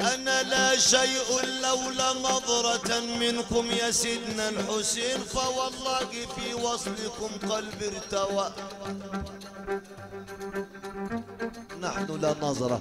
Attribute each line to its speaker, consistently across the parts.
Speaker 1: أنا لا شيء لولا نظرة منكم يا سيدنا الحسين، فوالله في وصلكم قلبي ارتوى. نحن لا نظرة،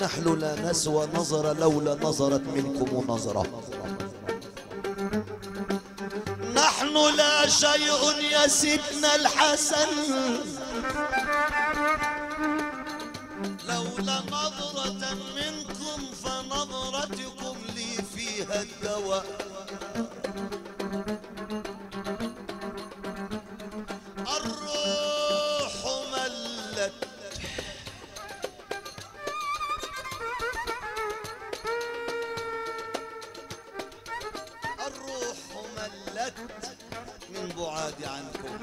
Speaker 1: نحن لا نسوى نظرة لولا نظرت منكم نظرة. نحن لا شيء يا سيدنا الحسن لولا نظرة منكم، فنظرتكم لي فيها الدواء. الروح ملت الروح ملت من بعادي عنكم،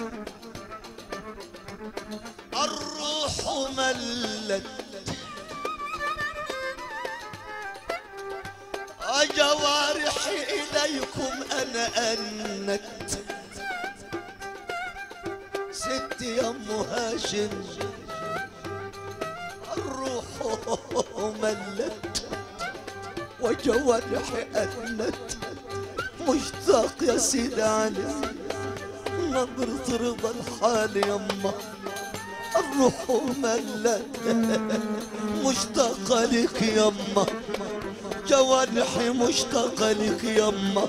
Speaker 1: الروح ملت جوارحي إليكم أنا أنت. ستي يا أم هاشم الروح ملت وجوارحي أنت، مشتاق يا سيدي علي نظرة رضا الحال يما. الروح ملت مشتاقة لك يما، جوارحي مشتاقة لك يما،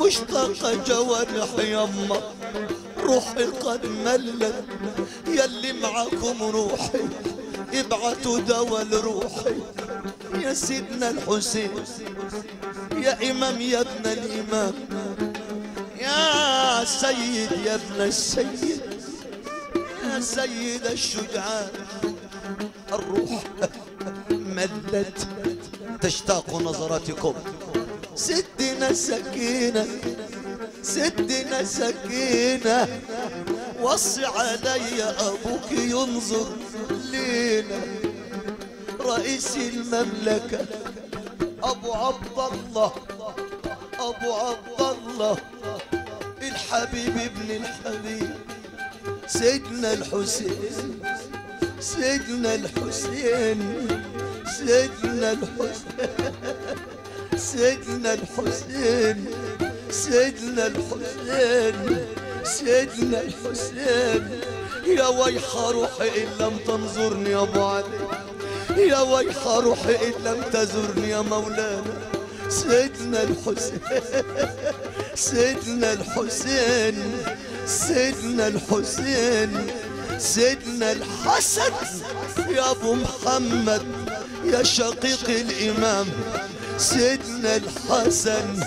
Speaker 1: مشتاقة جوارحي يما. روحي قد ملت، يلي معاكم روحي ابعتوا دوا لروحي. يا سيدنا الحسين يا إمام يا ابن الإمام، يا سيد يا ابن السيد، يا سيد الشجعان. الروح ملت تشتاق نظرتكم. سدنا سكينة سدنا سكينة، وصي علي أبوك ينظر لينا. رئيس المملكة أبو عبد الله، أبو عبد الله الحبيب ابن الحبيب، سيدنا الحسين، سيدنا الحسين، سيدنا الحسين، سيدنا الحسين، سيدنا الحسين، سيدنا الحسين. يا ويح روحي إن لم تنظرني يا أبو علي، يا ويح روحي إن لم تزرني يا مولانا. سيدنا الحسين، سيدنا الحسين، سيدنا الحسين، سيدنا الحسن يا أبو محمد يا شقيق الإمام. سيدنا الحسن،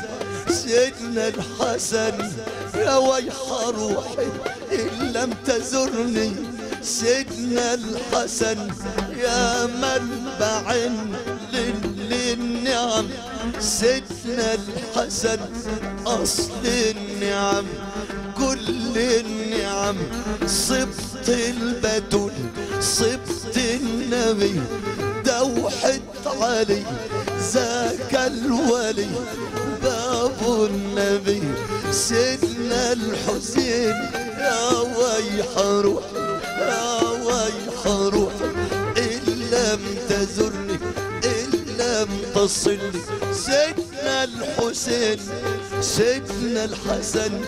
Speaker 1: سيدنا الحسن، يا ويح روحي إن لم تزرني. سيدنا الحسن يا منبع للنعم، سيدنا الحسن أصل النعم كل النعم. صبت البتول صبت النبي، دوحة علي ذاك الولي باب النبي. سيدنا الحسين يا ويح روحي، يا ويح روحي إن لم تزرني إن لم تصلي. سيدنا الحسين، سيدنا الحسن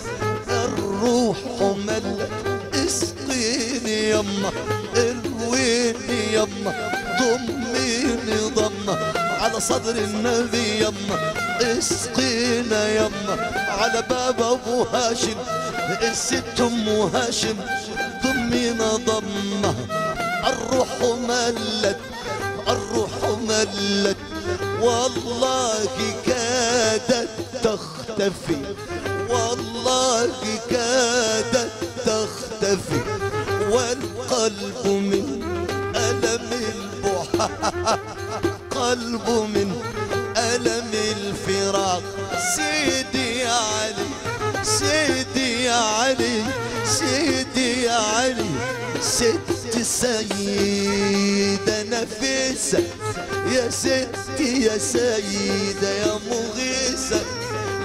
Speaker 1: الروح ملت. اسقيني يما ارويني يما، ضميني ضمه على صدر النبي يما. اسقينا يما على باب ابو هاشم، الست ام هاشم ضمينا ضمه. الروح ملت، الروح ملت، والله كادت تختفي، والله كادت تختفي. والقلب من ألم البحا، قلب من ألم الفراق. سيدي يا علي، سيدي يا علي، سيدي يا علي. ست سيدة نفيسة، يا ستي يا سيدة يا مغيثة،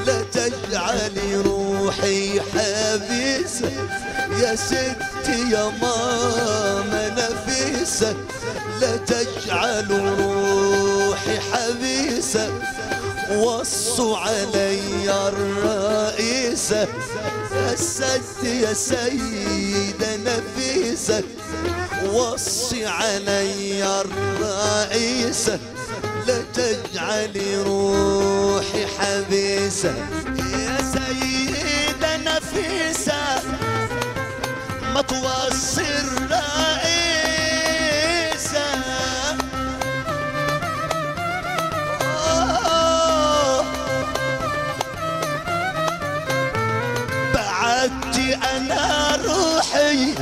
Speaker 1: لا تجعلي روحي حبيسة. يا ستي يا ماما نفيسة، حبيسة لا تجعلوا روحي حبيسة وصوا علي الرئيسة السد يا سيدة نفيسة وصي علي الرئيسة لا تجعلي روحي حبيسة يا سيدة نفيسة ما توصي الرئيسة بعدتي أنا روحي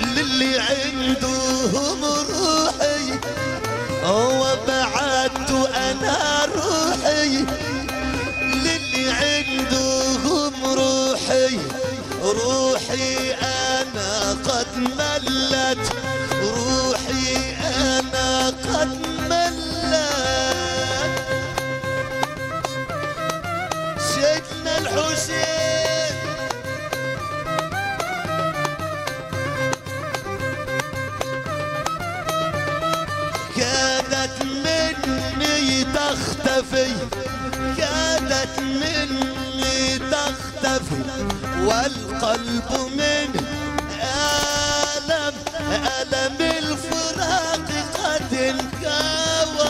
Speaker 1: للي عندهم روحي وبعدت أنا روحي للي عندهم روحي روحي أنا قد ملت روحي أنا قد ملت سيدنا الحسين كادت مني تختفي كادت مني تختفي والقلب من ألم الفراق قد انكوى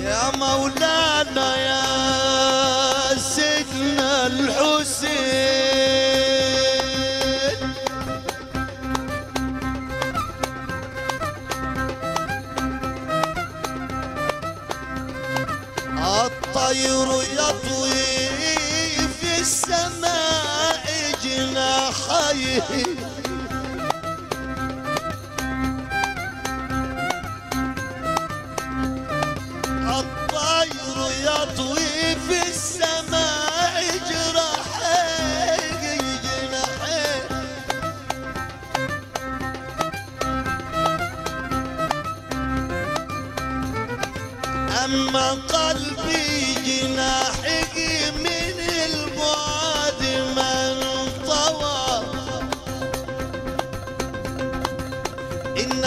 Speaker 1: يا مولانا يا سيدنا الحسين الطير يطوي في السماء جناحيه الطير يطوي في السماء جناحيه أما قلبي جناحه من البعد من طوى إن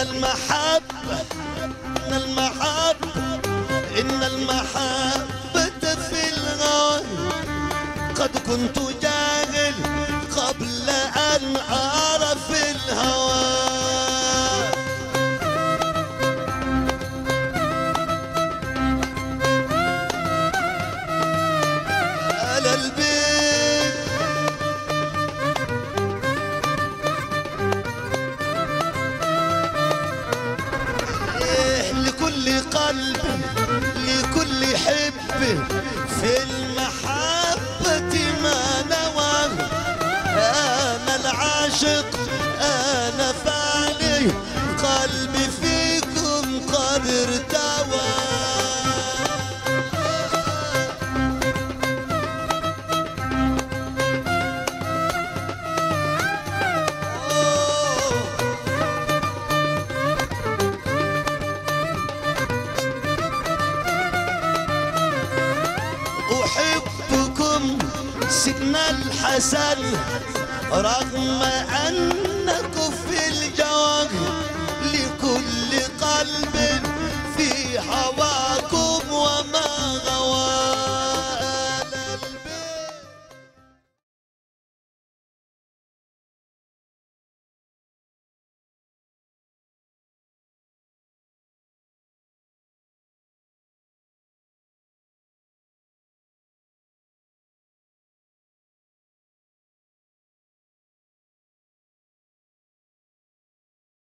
Speaker 1: المحبة في الغار قد كنت جاهل قبل أن أعرف الهوى على البيت لكل قلب لكل حب في المحبة ما نوى أنا العاشق أنا فاني قلبي فيكم قد ارتوى أحبكم سيدنا الحسن رغم أنكم في الجواب لكل قلب في هواه